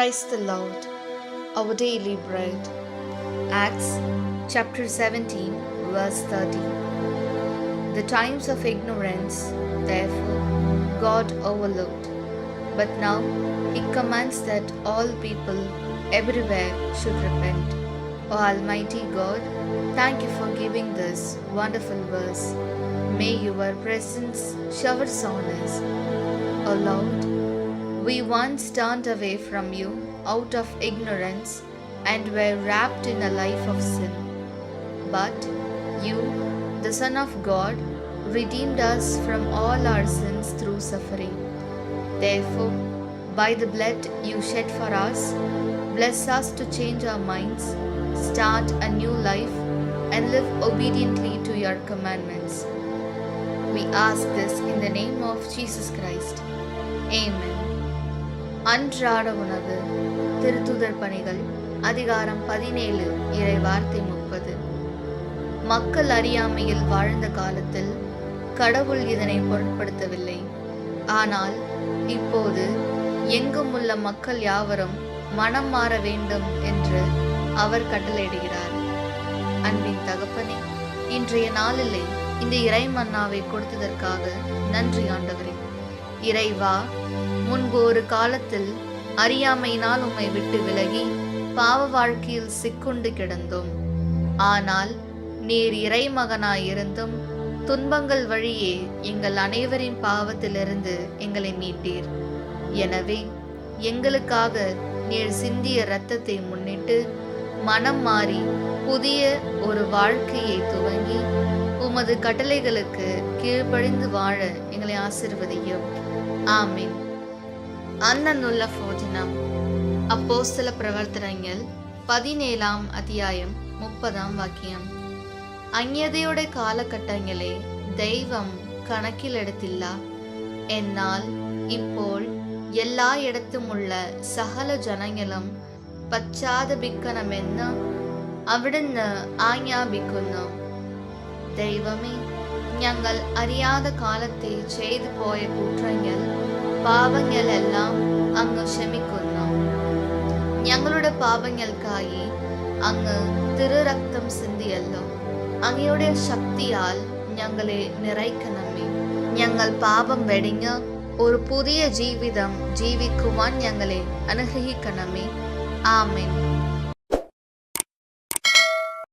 Christ the Lord, our daily bread. Acts chapter 17, verse 30. The times of ignorance, therefore, God overlooked, but now He commands that all people everywhere should repent. O Almighty God, thank you for giving this wonderful verse. May your presence showers on us. O Lord, we once turned away from you out of ignorance and were wrapped in a life of sin. But you, the Son of God, redeemed us from all our sins through suffering. Therefore, by the blood you shed for us, bless us to change our minds, start a new life, and live obediently to your commandments. We ask this in the name of Jesus Christ. Amen. அன்றாட உணவு. திருத்துதர் பணிகள் அதிகாரம் 17 இறை வார்த்தை 30. மக்கள் அறியாமையில் வாழ்ந்த காலத்தில் கடவுள் இதனை பொருட்படுத்தவில்லை. ஆனால் இப்போது எங்கும் உள்ள மக்கள் யாவரும் மனம் மாற வேண்டும் என்று அவர் கட்டளையிடுகிறார். அன்பின் தகப்பனே, இன்றைய நாளிலே இந்த இறை மன்னாவை கொடுத்ததற்காக நன்றி ஆண்டவரே. இறைவா, முன்பு ஒரு காலத்தில் அறியாமையினால் உம்மை விட்டு விலகி பாவ வாழ்க்கையில் சிக்குண்டு கிடந்தோம். ஆனால் நீர் இறைமகனாயிருந்தும் துன்பங்கள் வழியே எங்கள் அனைவரின் பாவத்திலிருந்து எங்களை மீட்டீர். எனவே எங்களுக்காக நீர் சிந்திய இரத்தத்தை முன்னிட்டு மனம் மாறி புதிய ஒரு வாழ்க்கையை துவங்கி உமது கட்டளைகளுக்கு கீழ்ப்படிந்து வாழ எங்களை ஆசீர்வதியும். ஆமீன். അന്നുള്ള ഭോജനം. അപ്പോസ്തല പ്രവർത്തനങ്ങൾ 17 അധ്യായം 30 വാക്യം. അന്യതയുടെ കാലഘട്ടങ്ങളെ ദൈവം കണക്കിലെടുത്തില്ല. എന്നാൽ ഇപ്പോൾ എല്ലായിടത്തുമുള്ള സകല ജനങ്ങളും പശ്ചാത്തപിക്കണമെന്ന് അവിടുന്ന് ആജ്ഞാപിക്കുന്നു. ദൈവമേ, ഞങ്ങൾ അറിയാത്ത കാലത്തെ ചെയ്തു പോയ കുറ്റങ്ങൾ പാപങ്ങളെല്ലാം അങ്ങ് ക്ഷമിക്കുന്നു. ഞങ്ങളുടെ പാപങ്ങൾക്കായി അങ്ങ് തിരുരക്തം സിന്ധിയല്ലോ. അങ്ങയുടെ ശക്തിയാൽ ഞങ്ങളെ നിറയ്ക്കണമേ. ഞങ്ങൾ പാപം വെടിഞ്ഞ് ഒരു പുതിയ ജീവിതം ജീവിക്കുവാൻ ഞങ്ങളെ അനുഗ്രഹിക്കണമേ. ആമേൻ.